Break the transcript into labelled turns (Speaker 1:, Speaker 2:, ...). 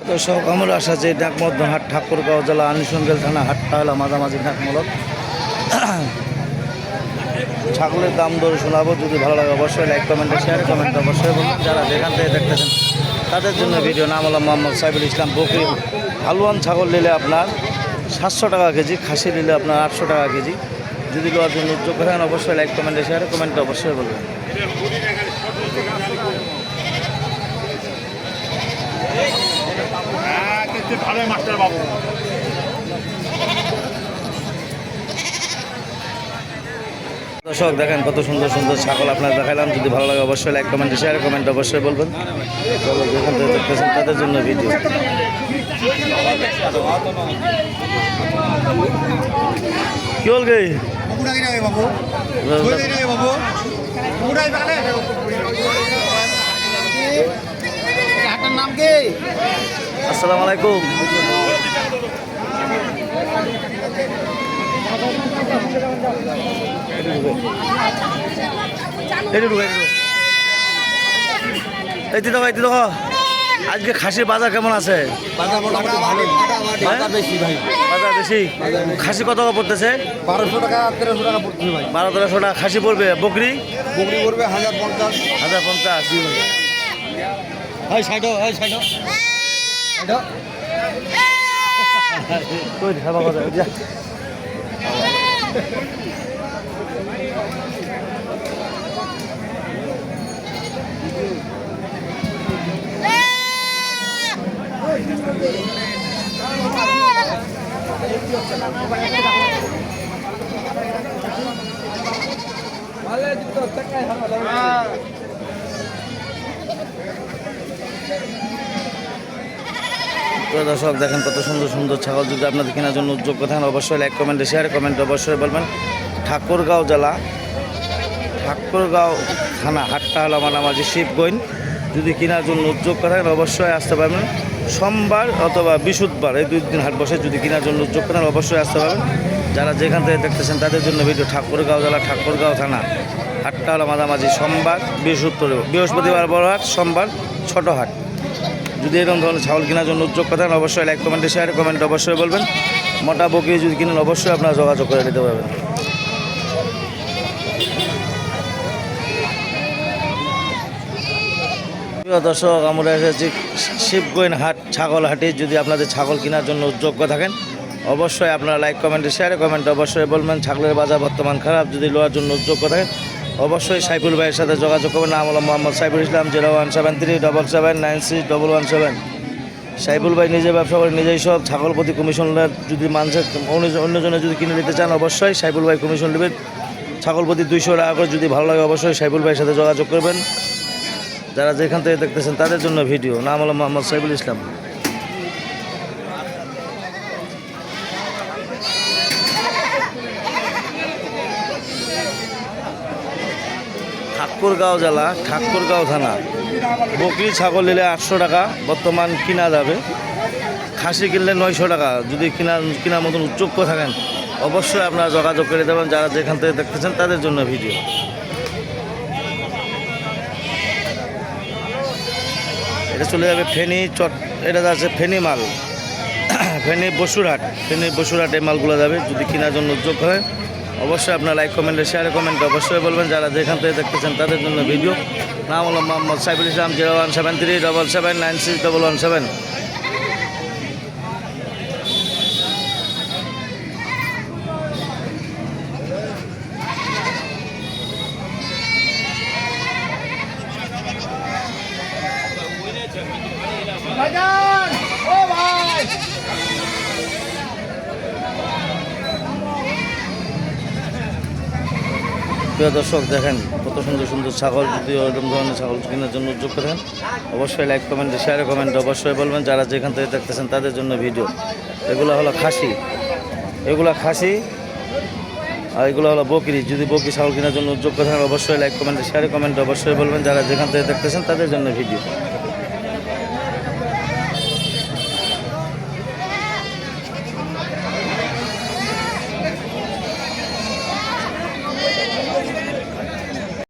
Speaker 1: দর্শক আমরা আসা যে ডাকমদ্দন হাট ঠাকুরগাঁও জেলা আনিসঙ্গেল থানা হাটটা হলো মাঝামাঝি ডাকমূলক। ছাগলের দাম দর শোনাবো, যদি ভালো লাগে অবশ্যই লাইক কমেন্টে শেয়ার কমেন্ট অবশ্যই বলুন। যারা যেখান থেকে দেখতেছেন তাদের জন্য ভিডিও। নাম হলো মোহাম্মদ সাইফুল ইসলাম বকরি। হালুয়ান ছাগল নিলে আপনার 700 টাকা কেজি, খাসি নিলে আপনার 800 টাকা কেজি। যদি লোয়ার জন্য উদ্যোগ করেন অবশ্যই লাইক কমেন্টে শেয়ার কমেন্টে অবশ্যই বলবেন। দর্শক দেখেন কত সুন্দর সুন্দর ছাগল আপনার দেখালাম। যদি ভালো লাগে অবশ্যই লাইক কমেন্টে শেয়ার কমেন্ট অবশ্যই বলবেন। চলো যেখান থেকে দেখতেছেন তাদের জন্য ভিডিও। কি বল গে
Speaker 2: নাম কি?
Speaker 1: আসসালামু আলাইকুম। আজকে খাসির বাজার কেমন আছে?
Speaker 2: বাজার বেশি ভাই,
Speaker 1: বাজার বেশি। খাসি কত টাকা পড়তেছে?
Speaker 2: 1200 টাকা 1300 টাকা পড়ছে ভাই।
Speaker 1: 1200-1300 টাকা খাসি পড়বে। বকরি
Speaker 2: বকরি পড়বে 1050।
Speaker 1: 1050।
Speaker 2: ভাই সাইডো, এই সাইডো সাইডো।
Speaker 1: কই খাবা কথা যা। দর্শক দেখেন কত সুন্দর সুন্দর ছাগল। যদি আপনাদের কেনার জন্য উদ্যোগ থাকেন অবশ্যই লাইক কমেন্টে শেয়ার কমেন্ট অবশ্যই বলবেন। ঠাকুরগাঁও জেলা ঠাকুরগাঁও থানা হাটটা হলো মাঝামাঝি শিবগঞ্জ। যদি কেনার জন্য উদ্যোগ থাকেন অবশ্যই আসতে পারবেন। সোমবার অথবা বৃহস্পতিবার এই 2 দিন হাট বসে। যদি কেনার জন্য উদ্যোগ করেন অবশ্যই আসতে পারবেন। যারা যেখান থেকে দেখতেছেন তাদের জন্য ভিডিও। ঠাকুরগাঁও জেলা ঠাকুরগাঁও থানা হাটটা হলো মাঝামাঝি সোমবার বৃহস্পতিবার বড় হাট, সোমবার ছোট হাট। যদি এরকম ধরনের ছাগল কেনার জন্য উদ্যোগ করেন অবশ্যই লাইক কমেন্টে শেয়ার কমেন্ট অবশ্যই বলবেন। মোটা বকরি যদি কিনেন অবশ্যই আপনারা যোগাযোগ করে নিতে পারবেন। প্রিয় দর্শক আমরা এসেছি শিবগঞ্জ হাট ছাগল হাটে। যদি আপনাদের ছাগল কেনার জন্য উদ্যোগ থাকেন অবশ্যই আপনারা লাইক কমেন্টে শেয়ার কমেন্ট অবশ্যই বলবেন। ছাগলের বাজার বর্তমান খারাপ। যদি লোয়ার জন্য উদ্যোগ থাকেন অবশ্যই সাইফুল ভাইয়ের সাথে যোগাযোগ করবেন। নাম হলো মোহাম্মদ সাইফুল ইসলাম। 01737796177। সাইফুল ভাই নিজে ব্যবসা করে নিজেই সব ছাগল প্রতি কমিশন। যদি মানুষের অন্যজনে যদি কিনে নিতে চান অবশ্যই সাইফুল ভাই কমিশন নেবেন। ছাগল প্রতি 200 টাকা করে। যদি ভালো লাগে অবশ্যই সাইফুল ভাইয়ের সাথে যোগাযোগ করবেন। যারা যেখান থেকে দেখতেছেন তাদের জন্য ভিডিও। নাম হলো মোহাম্মদ সাইফুল ইসলাম। ঠাকুরগাঁও জেলা ঠাকুরগাঁও থানা। বকরি ছাগল নিলে 800 টাকা বর্তমান কিনা যাবে। খাসি কিনলে 900 টাকা। যদি কেনার মতন উদ্যোগ থাকেন অবশ্যই আপনারা যোগাযোগ করে দেবেন। যারা যেখান থেকে দেখতেছেন তাদের জন্য ভিডিও। এটা চলে যাবে ফেনী এটা যাচ্ছে ফেনী মাল। ফেনী বসুরহাট এই মালগুলো যাবে। যদি কেনার জন্য উদ্যোগ হয় অবশ্যই আপনার লাইক কমেন্টে শেয়ার কমেন্ট অবশ্যই বলবেন। যারা যেখান থেকে দেখতেছেন তাদের জন্য ভিডিও। নাম হলো মোহাম্মদ সাইফুল ইসলাম। 01737796117। প্রিয় দর্শক দেখেন কত সুন্দর সুন্দর ছাগল। যদি ওরকম ধরনের ছাগল কেনার জন্য উদ্যোগ করেন অবশ্যই লাইক কমেন্টে শেয়ার কমেন্ট অবশ্যই বলবেন। যারা যেখান থেকে দেখতেছেন তাদের জন্য ভিডিও। এগুলো হলো খাসি, আর এগুলো হলো বকরি। যদি বকরি ছাগল কেনার জন্য উদ্যোগ করেন অবশ্যই লাইক কমেন্টে শেয়ার কমেন্ট অবশ্যই বলবেন। যারা যেখান থেকে দেখতেছেন তাদের জন্য ভিডিও।